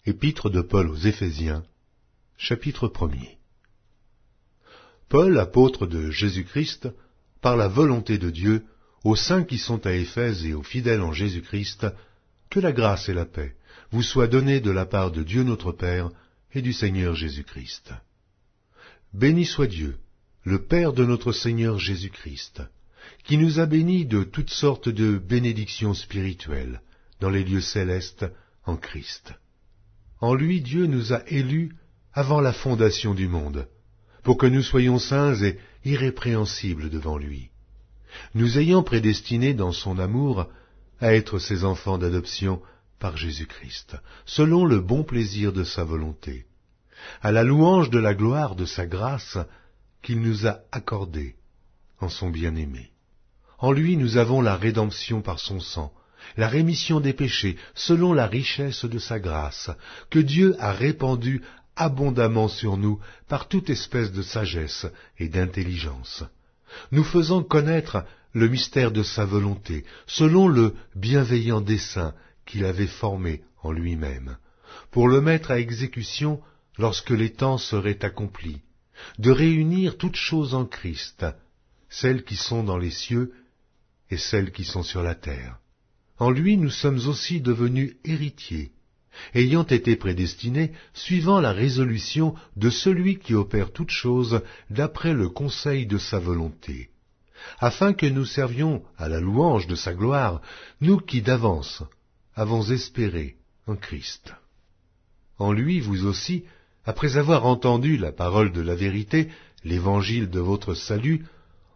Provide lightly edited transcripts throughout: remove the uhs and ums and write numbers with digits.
Épître de Paul aux Éphésiens, chapitre 1er. Paul, apôtre de Jésus-Christ, par la volonté de Dieu, aux saints qui sont à Éphèse et aux fidèles en Jésus-Christ, que la grâce et la paix vous soient données de la part de Dieu notre Père et du Seigneur Jésus-Christ. Béni soit Dieu, le Père de notre Seigneur Jésus-Christ, qui nous a bénis de toutes sortes de bénédictions spirituelles dans les lieux célestes en Christ. En lui, Dieu nous a élus avant la fondation du monde, pour que nous soyons saints et irrépréhensibles devant lui, nous ayant prédestinés dans son amour à être ses enfants d'adoption par Jésus-Christ, selon le bon plaisir de sa volonté, à la louange de la gloire de sa grâce qu'il nous a accordée en son bien-aimé. En lui nous avons la rédemption par son sang, la rémission des péchés, selon la richesse de sa grâce, que Dieu a répandue abondamment sur nous par toute espèce de sagesse et d'intelligence, nous faisant connaître le mystère de sa volonté, selon le bienveillant dessein qu'il avait formé en lui-même, pour le mettre à exécution lorsque les temps seraient accomplis, de réunir toutes choses en Christ, celles qui sont dans les cieux et celles qui sont sur la terre. En lui nous sommes aussi devenus héritiers, ayant été prédestinés suivant la résolution de celui qui opère toutes choses d'après le conseil de sa volonté, afin que nous servions à la louange de sa gloire, nous qui d'avance avons espéré en Christ. En lui, vous aussi, après avoir entendu la parole de la vérité, l'évangile de votre salut,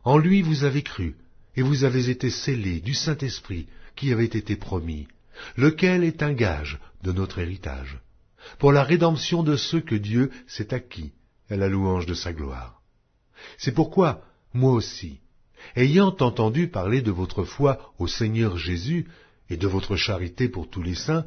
en lui vous avez cru, et vous avez été scellés du Saint-Esprit qui avait été promis, lequel est un gage de notre héritage, pour la rédemption de ceux que Dieu s'est acquis à la louange de sa gloire. C'est pourquoi, moi aussi, ayant entendu parler de votre foi au Seigneur Jésus et de votre charité pour tous les saints,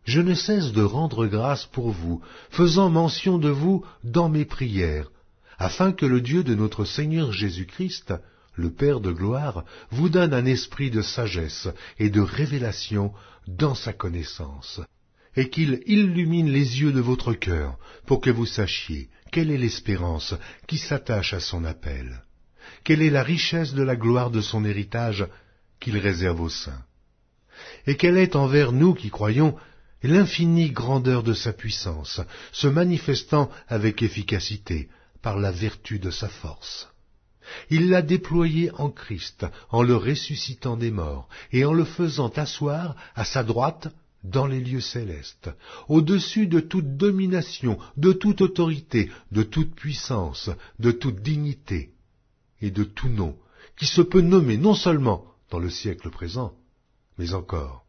je ne cesse de rendre grâce pour vous, faisant mention de vous dans mes prières, afin que le Dieu de notre Seigneur Jésus-Christ, le Père de gloire, vous donne un esprit de sagesse et de révélation dans sa connaissance, et qu'il illumine les yeux de votre cœur, pour que vous sachiez quelle est l'espérance qui s'attache à son appel, quelle est la richesse de la gloire de son héritage qu'il réserve aux saints, et quelle est envers nous qui croyons l'infinie grandeur de sa puissance, se manifestant avec efficacité par la vertu de sa force. Il l'a déployé en Christ, en le ressuscitant des morts, et en le faisant asseoir à sa droite dans les lieux célestes, au-dessus de toute domination, de toute autorité, de toute puissance, de toute dignité, et de tout nom, qui se peut nommer non seulement dans le siècle présent, mais encore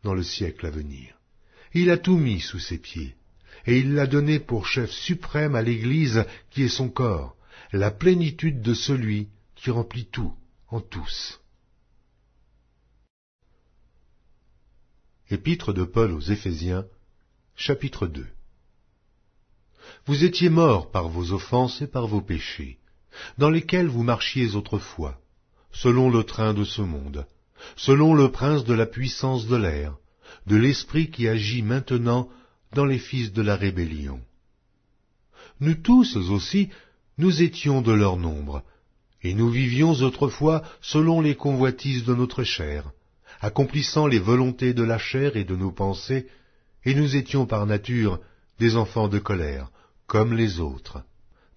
dans le siècle à venir. Il a tout mis sous ses pieds, et il l'a donné pour chef suprême à l'Église qui est son corps, la plénitude de celui qui remplit tout en tous. Épître de Paul aux Éphésiens, chapitre 2. Vous étiez morts par vos offenses et par vos péchés, dans lesquels vous marchiez autrefois, selon le train de ce monde, selon le prince de la puissance de l'air, de l'esprit qui agit maintenant dans les fils de la rébellion. Nous tous aussi, nous étions de leur nombre, et nous vivions autrefois selon les convoitises de notre chair, accomplissant les volontés de la chair et de nos pensées, et nous étions par nature des enfants de colère, comme les autres.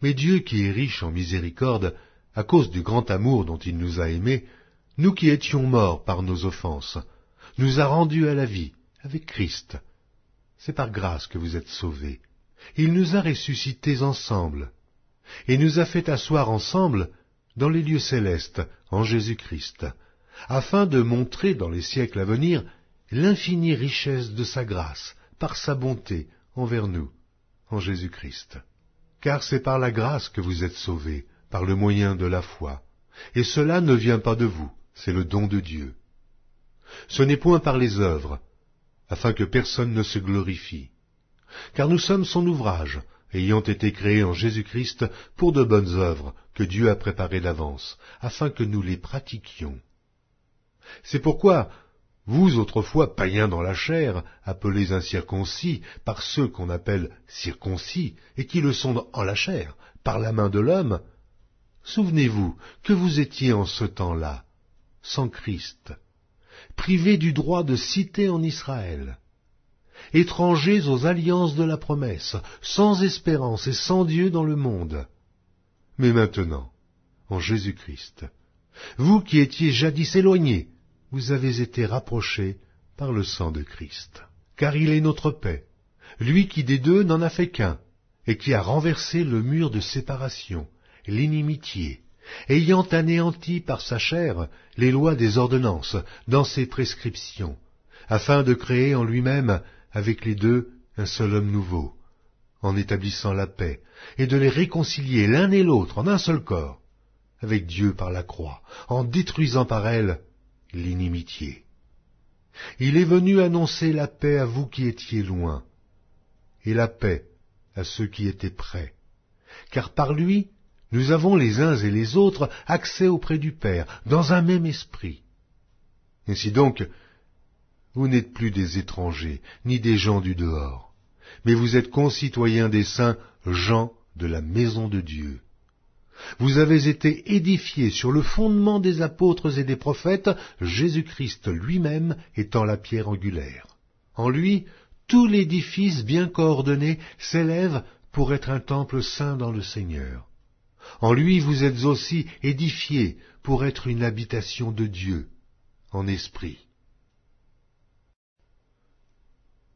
Mais Dieu qui est riche en miséricorde, à cause du grand amour dont il nous a aimés, nous qui étions morts par nos offenses, nous a rendus à la vie avec Christ. C'est par grâce que vous êtes sauvés. Il nous a ressuscités ensemble, et nous a fait asseoir ensemble dans les lieux célestes en Jésus-Christ, afin de montrer dans les siècles à venir l'infinie richesse de sa grâce, par sa bonté envers nous, en Jésus-Christ. Car c'est par la grâce que vous êtes sauvés, par le moyen de la foi, et cela ne vient pas de vous, c'est le don de Dieu. Ce n'est point par les œuvres, afin que personne ne se glorifie, car nous sommes son ouvrage, ayant été créés en Jésus-Christ pour de bonnes œuvres que Dieu a préparées d'avance, afin que nous les pratiquions. C'est pourquoi Vous, autrefois païens dans la chair, appelés incirconcis par ceux qu'on appelle circoncis, et qui le sont en la chair, par la main de l'homme, souvenez-vous que vous étiez en ce temps-là, sans Christ, privés du droit de cité en Israël, étrangers aux alliances de la promesse, sans espérance et sans Dieu dans le monde. Mais maintenant, en Jésus-Christ, vous qui étiez jadis éloignés, vous avez été rapprochés par le sang de Christ. Car il est notre paix, lui qui des deux n'en a fait qu'un, et qui a renversé le mur de séparation, l'inimitié, ayant anéanti par sa chair les lois des ordonnances dans ses prescriptions, afin de créer en lui-même avec les deux un seul homme nouveau, en établissant la paix, et de les réconcilier l'un et l'autre en un seul corps, avec Dieu par la croix, en détruisant par elle l'inimitié. Il est venu annoncer la paix à vous qui étiez loin, et la paix à ceux qui étaient près, car par lui, nous avons les uns et les autres accès auprès du Père, dans un même esprit. Ainsi donc, vous n'êtes plus des étrangers, ni des gens du dehors, mais vous êtes concitoyens des saints, gens de la maison de Dieu. Vous avez été édifiés sur le fondement des apôtres et des prophètes, Jésus-Christ lui-même étant la pierre angulaire. En lui, tout l'édifice bien coordonné s'élève pour être un temple saint dans le Seigneur. En lui, vous êtes aussi édifiés pour être une habitation de Dieu, en esprit.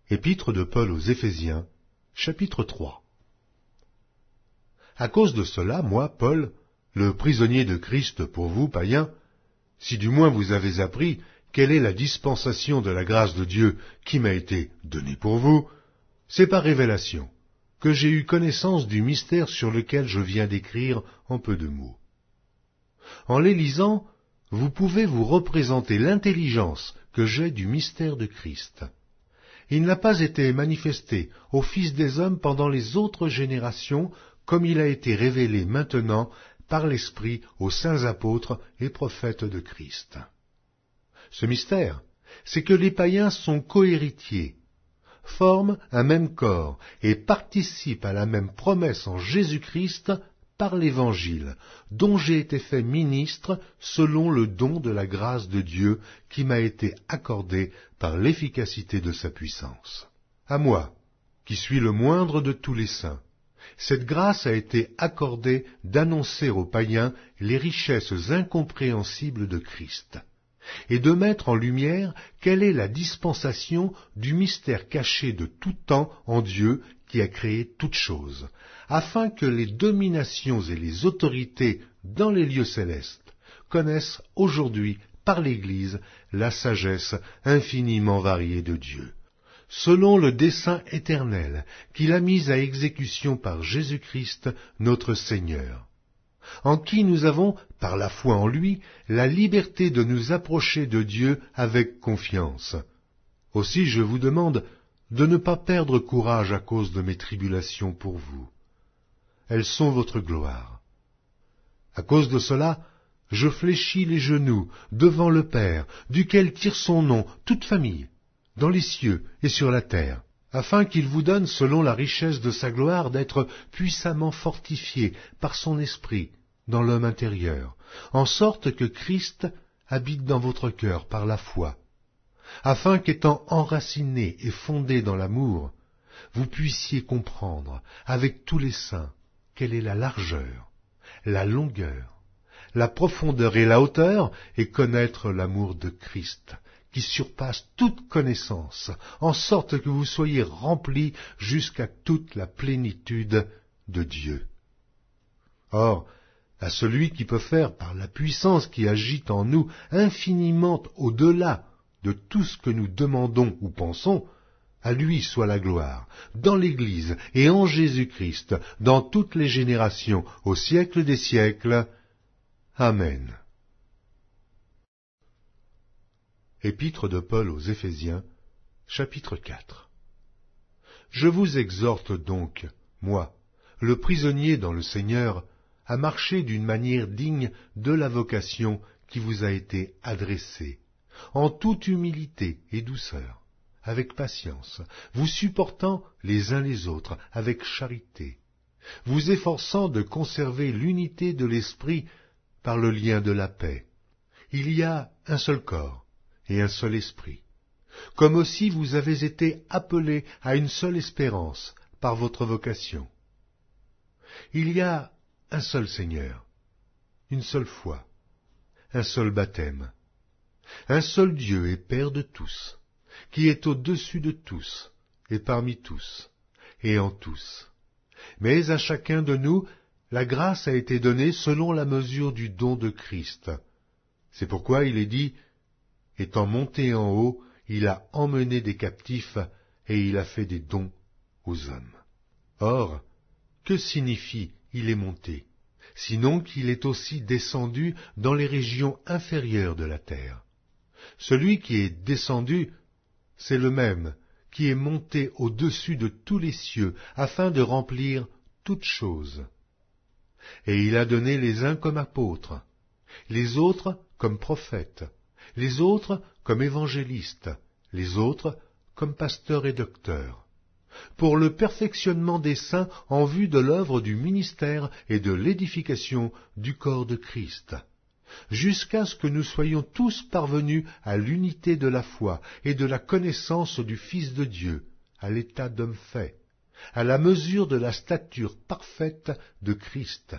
Épître de Paul aux Éphésiens, chapitre 3. À cause de cela, moi, Paul, le prisonnier de Christ pour vous, païens, si du moins vous avez appris quelle est la dispensation de la grâce de Dieu qui m'a été donnée pour vous, c'est par révélation que j'ai eu connaissance du mystère sur lequel je viens d'écrire en peu de mots. En les lisant, vous pouvez vous représenter l'intelligence que j'ai du mystère de Christ. Il n'a pas été manifesté aux fils des hommes pendant les autres générations, comme il a été révélé maintenant par l'Esprit aux saints apôtres et prophètes de Christ. Ce mystère, c'est que les païens sont cohéritiers, forment un même corps et participent à la même promesse en Jésus-Christ par l'Évangile, dont j'ai été fait ministre selon le don de la grâce de Dieu qui m'a été accordé par l'efficacité de sa puissance. À moi, qui suis le moindre de tous les saints, cette grâce a été accordée d'annoncer aux païens les richesses incompréhensibles de Christ, et de mettre en lumière quelle est la dispensation du mystère caché de tout temps en Dieu qui a créé toutes choses, afin que les dominations et les autorités dans les lieux célestes connaissent aujourd'hui par l'Église la sagesse infiniment variée de Dieu, selon le dessein éternel qu'il a mis à exécution par Jésus-Christ notre Seigneur, en qui nous avons, par la foi en lui, la liberté de nous approcher de Dieu avec confiance. Aussi je vous demande de ne pas perdre courage à cause de mes tribulations pour vous. Elles sont votre gloire. À cause de cela, je fléchis les genoux devant le Père, duquel tire son nom toute famille, dans les cieux et sur la terre, afin qu'il vous donne, selon la richesse de sa gloire, d'être puissamment fortifiés par son esprit dans l'homme intérieur, en sorte que Christ habite dans votre cœur par la foi, afin qu'étant enracinés et fondés dans l'amour, vous puissiez comprendre, avec tous les saints, quelle est la largeur, la longueur, la profondeur et la hauteur, et connaître l'amour de Christ, qui surpasse toute connaissance, en sorte que vous soyez remplis jusqu'à toute la plénitude de Dieu. Or, à celui qui peut faire, par la puissance qui agit en nous, infiniment au-delà de tout ce que nous demandons ou pensons, à lui soit la gloire, dans l'Église et en Jésus-Christ, dans toutes les générations, au siècle des siècles. Amen. Épître de Paul aux Éphésiens, chapitre 4. Je vous exhorte donc, moi, le prisonnier dans le Seigneur, à marcher d'une manière digne de la vocation qui vous a été adressée, en toute humilité et douceur, avec patience, vous supportant les uns les autres avec charité, vous efforçant de conserver l'unité de l'esprit par le lien de la paix. Il y a un seul corps et un seul esprit, comme aussi vous avez été appelés à une seule espérance par votre vocation. Il y a un seul Seigneur, une seule foi, un seul baptême, un seul Dieu et Père de tous, qui est au-dessus de tous et parmi tous et en tous. Mais à chacun de nous, la grâce a été donnée selon la mesure du don de Christ. C'est pourquoi il est dit, « Étant monté en haut, il a emmené des captifs et il a fait des dons aux hommes. » Or, que signifie « il est monté » sinon qu'il est aussi descendu dans les régions inférieures de la terre. Celui qui est descendu, c'est le même qui est monté au-dessus de tous les cieux afin de remplir toutes choses. Et il a donné les uns comme apôtres, les autres comme prophètes, les autres comme évangélistes, les autres comme pasteurs et docteurs, pour le perfectionnement des saints en vue de l'œuvre du ministère et de l'édification du corps de Christ, jusqu'à ce que nous soyons tous parvenus à l'unité de la foi et de la connaissance du Fils de Dieu, à l'état d'homme fait, à la mesure de la stature parfaite de Christ,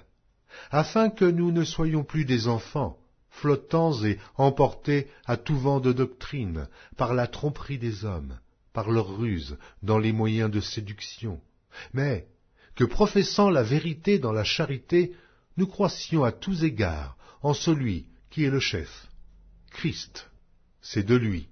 afin que nous ne soyons plus des enfants, flottants et emportés à tout vent de doctrine, par la tromperie des hommes, par leur ruse, dans les moyens de séduction, mais que, professant la vérité dans la charité, nous croissions à tous égards en celui qui est le chef, Christ. C'est de lui,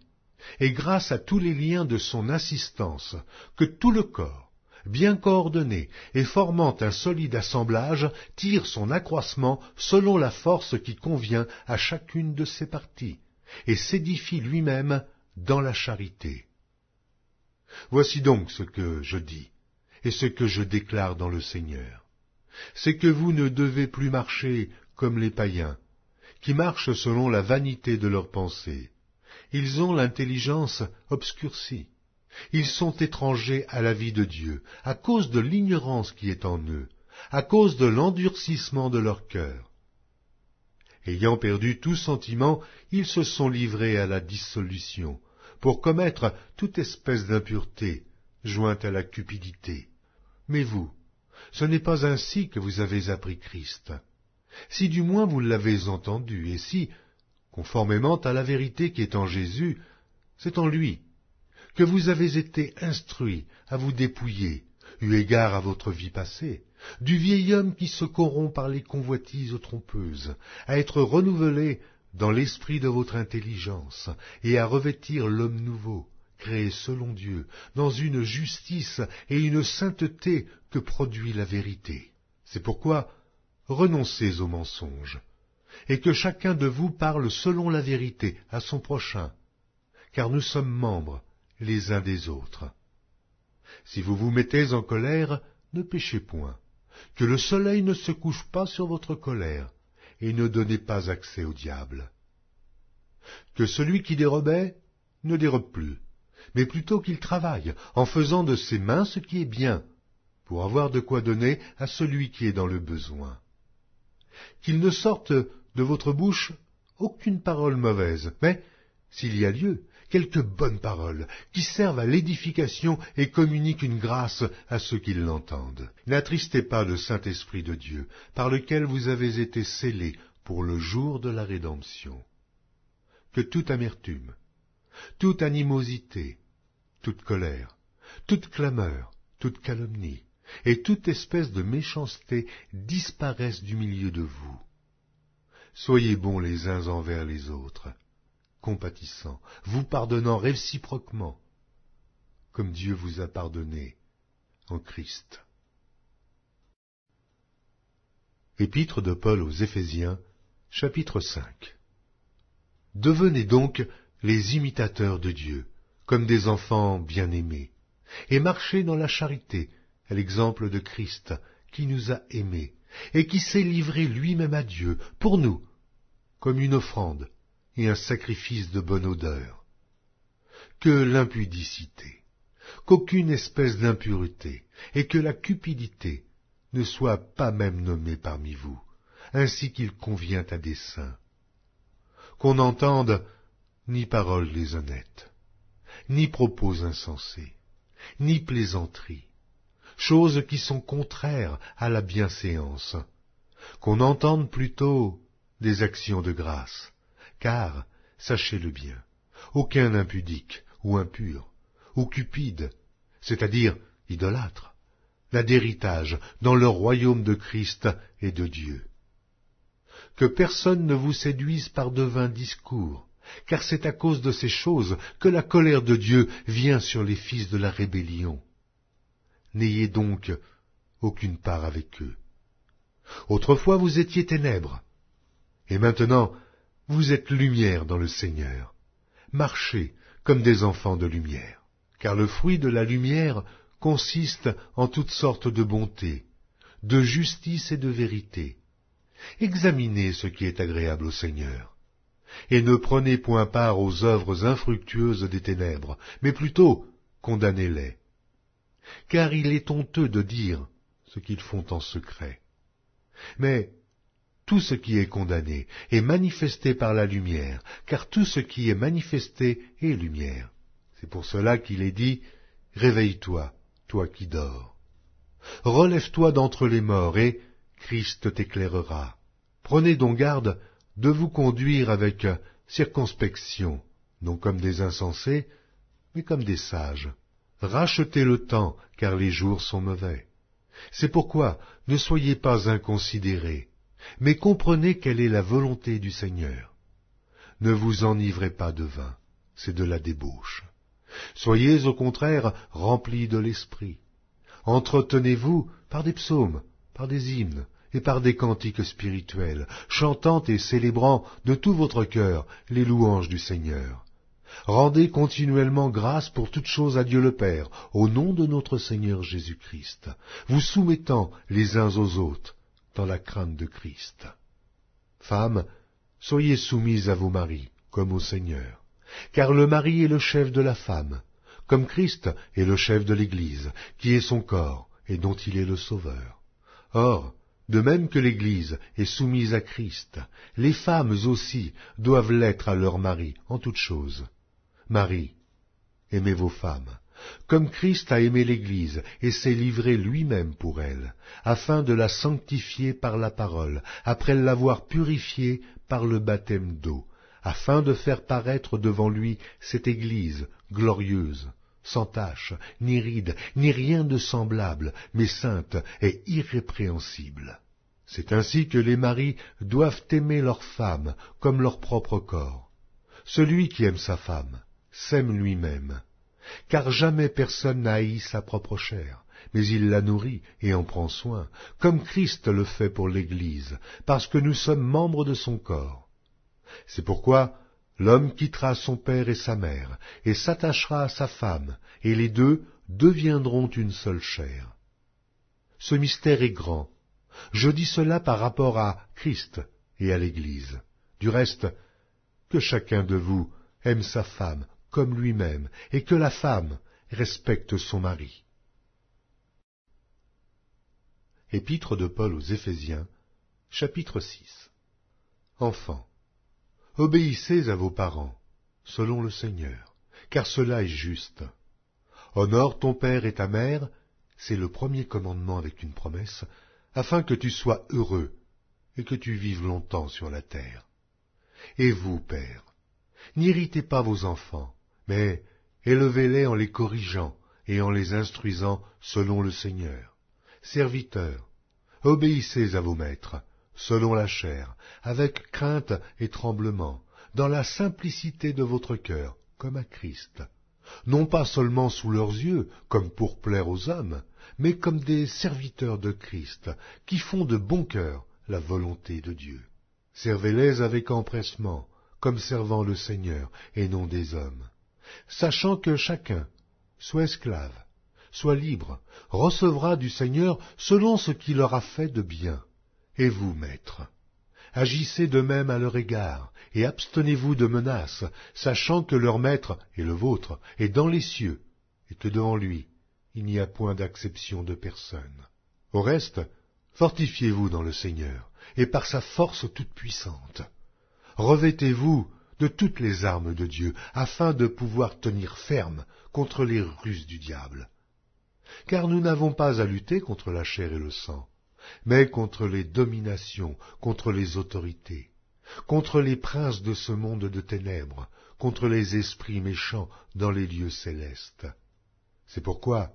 et grâce à tous les liens de son assistance, que tout le corps, bien coordonné et formant un solide assemblage, tire son accroissement selon la force qui convient à chacune de ses parties, et s'édifie lui-même dans la charité. Voici donc ce que je dis, et ce que je déclare dans le Seigneur. C'est que vous ne devez plus marcher comme les païens, qui marchent selon la vanité de leurs pensées. Ils ont l'intelligence obscurcie. Ils sont étrangers à la vie de Dieu, à cause de l'ignorance qui est en eux, à cause de l'endurcissement de leur cœur. Ayant perdu tout sentiment, ils se sont livrés à la dissolution, pour commettre toute espèce d'impureté, jointe à la cupidité. Mais vous, ce n'est pas ainsi que vous avez appris Christ. Si du moins vous l'avez entendu, et si, conformément à la vérité qui est en Jésus, c'est en lui, que vous avez été instruits à vous dépouiller, eu égard à votre vie passée, du vieil homme qui se corrompt par les convoitises trompeuses, à être renouvelé dans l'esprit de votre intelligence, et à revêtir l'homme nouveau, créé selon Dieu, dans une justice et une sainteté que produit la vérité. C'est pourquoi renoncez aux mensonges, et que chacun de vous parle selon la vérité à son prochain, car nous sommes membres les uns des autres. Si vous vous mettez en colère, ne péchez point, que le soleil ne se couche pas sur votre colère, et ne donnez pas accès au diable. Que celui qui dérobait ne dérobe plus, mais plutôt qu'il travaille, en faisant de ses mains ce qui est bien, pour avoir de quoi donner à celui qui est dans le besoin. Qu'il ne sorte de votre bouche aucune parole mauvaise, mais, s'il y a lieu, quelques bonnes paroles, qui servent à l'édification et communiquent une grâce à ceux qui l'entendent. N'attristez pas le Saint-Esprit de Dieu, par lequel vous avez été scellés pour le jour de la rédemption. Que toute amertume, toute animosité, toute colère, toute clameur, toute calomnie, et toute espèce de méchanceté disparaissent du milieu de vous. Soyez bons les uns envers les autres, compatissants, vous pardonnant réciproquement, comme Dieu vous a pardonné en Christ. Épître de Paul aux Éphésiens, chapitre 5. Devenez donc les imitateurs de Dieu, comme des enfants bien-aimés, et marchez dans la charité, à l'exemple de Christ, qui nous a aimés, et qui s'est livré lui-même à Dieu, pour nous, comme une offrande, et un sacrifice de bonne odeur. Que l'impudicité, qu'aucune espèce d'impureté, et que la cupidité ne soient pas même nommées parmi vous, ainsi qu'il convient à des saints. Qu'on n'entende ni paroles déshonnêtes, ni propos insensés, ni plaisanteries, choses qui sont contraires à la bienséance, qu'on entende plutôt des actions de grâce, car, sachez-le bien, aucun impudique ou impur, ou cupide, c'est-à-dire idolâtre, n'a d'héritage dans le royaume de Christ et de Dieu. Que personne ne vous séduise par de vains discours, car c'est à cause de ces choses que la colère de Dieu vient sur les fils de la rébellion. N'ayez donc aucune part avec eux. Autrefois vous étiez ténèbres, et maintenant vous êtes lumière dans le Seigneur. Marchez comme des enfants de lumière, car le fruit de la lumière consiste en toutes sortes de bonté, de justice et de vérité. Examinez ce qui est agréable au Seigneur, et ne prenez point part aux œuvres infructueuses des ténèbres, mais plutôt condamnez-les. Car il est honteux de dire ce qu'ils font en secret. Mais tout ce qui est condamné est manifesté par la lumière, car tout ce qui est manifesté est lumière. C'est pour cela qu'il est dit « Réveille-toi, toi qui dors. Relève-toi d'entre les morts, et Christ t'éclairera. Prenez donc garde de vous conduire avec circonspection, non comme des insensés, mais comme des sages. Rachetez le temps, car les jours sont mauvais. C'est pourquoi ne soyez pas inconsidérés, mais comprenez quelle est la volonté du Seigneur. Ne vous enivrez pas de vin, c'est de la débauche. Soyez au contraire remplis de l'esprit. Entretenez-vous par des psaumes, par des hymnes et par des cantiques spirituels, chantant et célébrant de tout votre cœur les louanges du Seigneur. Rendez continuellement grâce pour toutes choses à Dieu le Père, au nom de notre Seigneur Jésus-Christ, vous soumettant les uns aux autres dans la crainte de Christ. Femmes, soyez soumises à vos maris, comme au Seigneur, car le mari est le chef de la femme, comme Christ est le chef de l'Église, qui est son corps, et dont il est le Sauveur. Or, de même que l'Église est soumise à Christ, les femmes aussi doivent l'être à leur mari en toutes choses. Marie, aimez vos femmes, comme Christ a aimé l'Église et s'est livré lui-même pour elle, afin de la sanctifier par la parole, après l'avoir purifiée par le baptême d'eau, afin de faire paraître devant lui cette Église glorieuse, sans tache, ni ride, ni rien de semblable, mais sainte et irrépréhensible. C'est ainsi que les maris doivent aimer leurs femmes comme leur propre corps. Celui qui aime sa femme s'aime lui-même, car jamais personne n'a haï sa propre chair, mais il la nourrit et en prend soin, comme Christ le fait pour l'Église, parce que nous sommes membres de son corps. C'est pourquoi l'homme quittera son père et sa mère, et s'attachera à sa femme, et les deux deviendront une seule chair. Ce mystère est grand. Je dis cela par rapport à Christ et à l'Église. Du reste, que chacun de vous aime sa femme comme lui-même, et que la femme respecte son mari. Épître de Paul aux Éphésiens, chapitre 6. Enfants, obéissez à vos parents, selon le Seigneur, car cela est juste. Honore ton père et ta mère, c'est le premier commandement avec une promesse, afin que tu sois heureux et que tu vives longtemps sur la terre. Et vous, pères, n'irritez pas vos enfants, mais élevez-les en les corrigeant et en les instruisant selon le Seigneur. Serviteurs, obéissez à vos maîtres, selon la chair, avec crainte et tremblement, dans la simplicité de votre cœur, comme à Christ, non pas seulement sous leurs yeux, comme pour plaire aux hommes, mais comme des serviteurs de Christ, qui font de bon cœur la volonté de Dieu. Servez-les avec empressement, comme servant le Seigneur, et non des hommes, sachant que chacun, soit esclave, soit libre, recevra du Seigneur selon ce qu'il aura fait de bien. Et vous, maîtres, Agissez de même à leur égard, et abstenez-vous de menaces, sachant que leur maître et le vôtre est dans les cieux, et que devant lui, il n'y a point d'acception de personne. Au reste, fortifiez-vous dans le Seigneur, et par sa force toute puissante. Revêtez-vous de toutes les armes de Dieu, afin de pouvoir tenir ferme contre les ruses du diable. Car nous n'avons pas à lutter contre la chair et le sang, mais contre les dominations, contre les autorités, contre les princes de ce monde de ténèbres, contre les esprits méchants dans les lieux célestes. C'est pourquoi,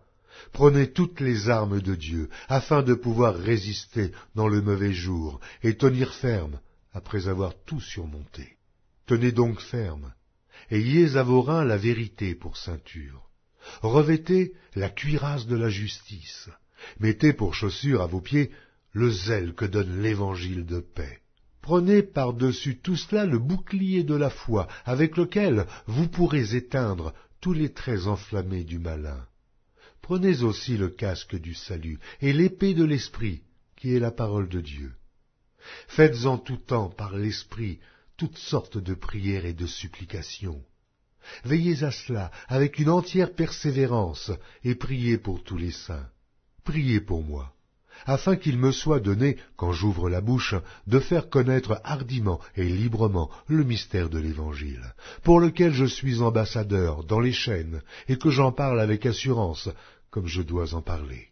prenez toutes les armes de Dieu, afin de pouvoir résister dans le mauvais jour, et tenir ferme après avoir tout surmonté. Tenez donc ferme, ayez à vos reins la vérité pour ceinture. Revêtez la cuirasse de la justice, mettez pour chaussure à vos pieds le zèle que donne l'évangile de paix. Prenez par-dessus tout cela le bouclier de la foi, avec lequel vous pourrez éteindre tous les traits enflammés du malin. Prenez aussi le casque du salut et l'épée de l'Esprit, qui est la parole de Dieu. Faites en tout temps par l'Esprit toutes sortes de prières et de supplications. Veillez à cela avec une entière persévérance et priez pour tous les saints. Priez pour moi, afin qu'il me soit donné, quand j'ouvre la bouche, de faire connaître hardiment et librement le mystère de l'Évangile, pour lequel je suis ambassadeur dans les chaînes, et que j'en parle avec assurance, comme je dois en parler.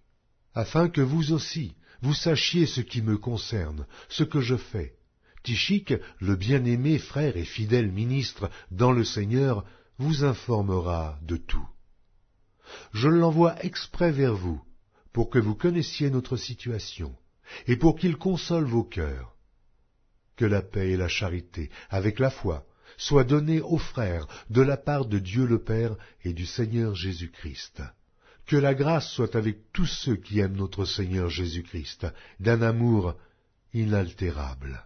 Afin que vous aussi, vous sachiez ce qui me concerne, ce que je fais. Tychique, le bien-aimé frère et fidèle ministre dans le Seigneur, vous informera de tout. Je l'envoie exprès vers vous, pour que vous connaissiez notre situation, et pour qu'il console vos cœurs. Que la paix et la charité, avec la foi, soient données aux frères de la part de Dieu le Père et du Seigneur Jésus-Christ. Que la grâce soit avec tous ceux qui aiment notre Seigneur Jésus-Christ, d'un amour inaltérable.